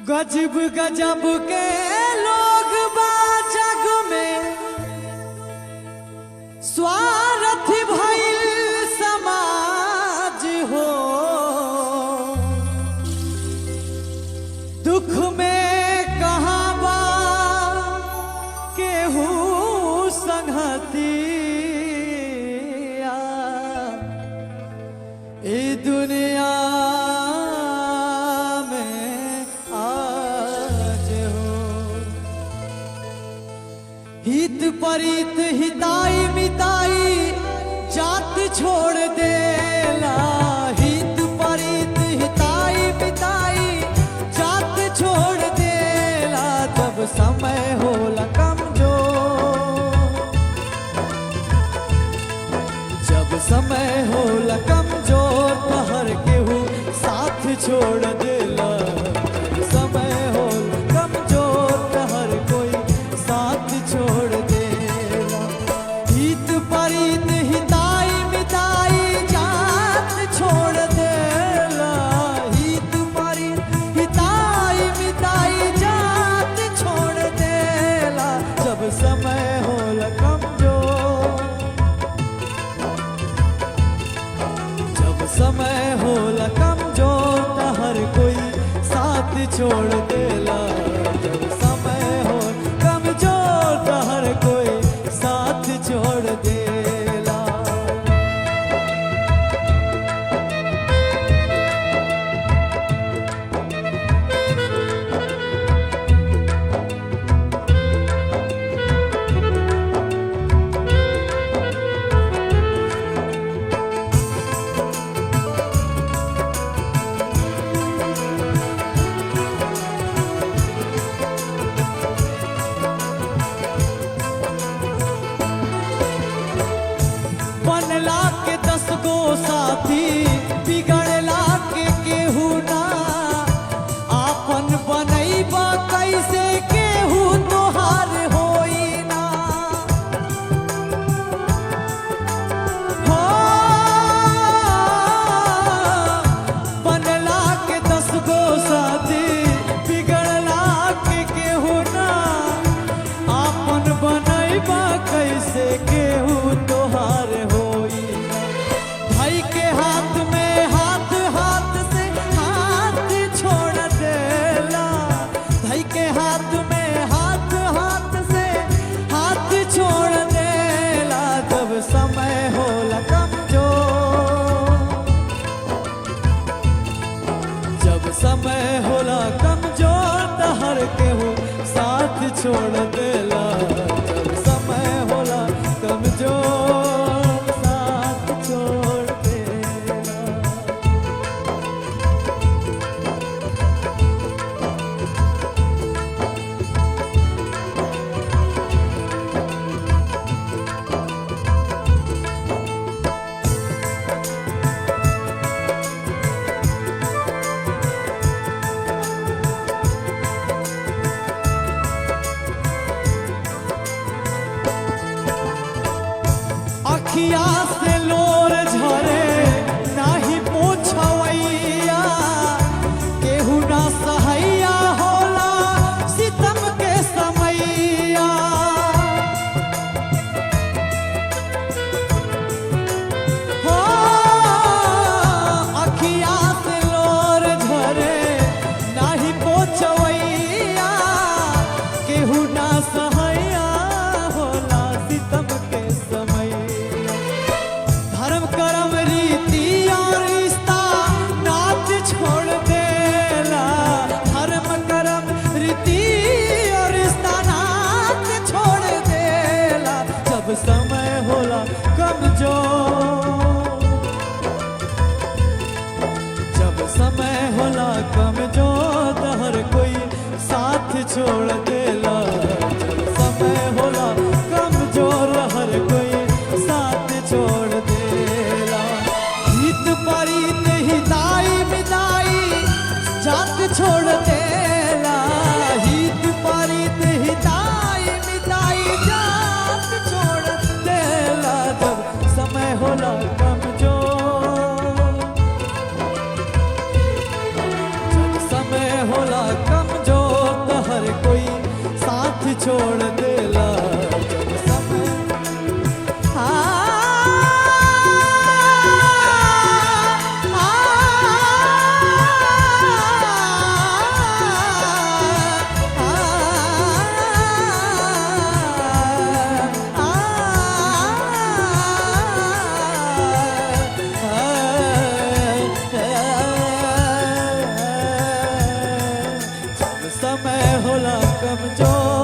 गजब गजब के लोग बा जग में, स्वार्थी भइल समाज हो। दुख में कहाँ बा केहू संगतिया, ए दुनिया हित परित हिताई मिताई जात छोड़ देला। हित परित हिताई मिताई जात छोड़ देला। जब समय होला कमजोर, जब समय होला कमजोर तो हर केहू साथ छोड़ देला। जब समय होला कमजोर तो हर कोई साथ छोड़ देला। हित परित हिताई मिताई जात छोड़ देला। हित परित हिताई मिताई जात छोड़ देला। जब समय होला कमजोर, जब समय होला कमजोर तो हर कोई साथ छोड़ देला। जब समय होला कमजोर तो हर कोई साथ छोड़ देला। बनला के 10 गो साथी, बिगड़ला के केहू ना। आपन बनैबा कैसे केहू तोहार होई ना। हो बनला के 10 गो साथी, बिगड़ला के केहू ना। आपन बनैबा कैसे केहू तोहार होई ना। भाई के हाथ में हाथ, हाथ से हाथ छोड़ देला। भाई के हाथ में हाथ, हाथ से हाथ छोड़ देला। जब समय होला कमजोर, जब समय होला कमजोर तो हर केहू साथ छोड़ देला। जब समय होला कमजोर साथ छोड़ देला। अखिया से लोर झरे नाही पोछवैया, केहू ना सहैया होला सितम के समैया। हो अखिया से लोर झरे नाही पोछवैया, केहू ना सहैया होला सितम के समैया। धर्म कर्म रीति और रिश्ता नाच छोड़ देला। धर्म कर्म रीति और रिश्ता नाच छोड़ देला। जब समय होला कमजोर, जब समय होला कमजोर तो हर कोई साथ छोड़ देला। जब समय होला कमजोर हर कोई साथ छोड़ देला। हित परित हिताई मिताई जात छोड़ देला। हित परित हिताई मिताई जात छोड़ देला। जब समय होला कमजोर, जब समय होला कमजोर छोड़ देला जब समय समय होला कमजोर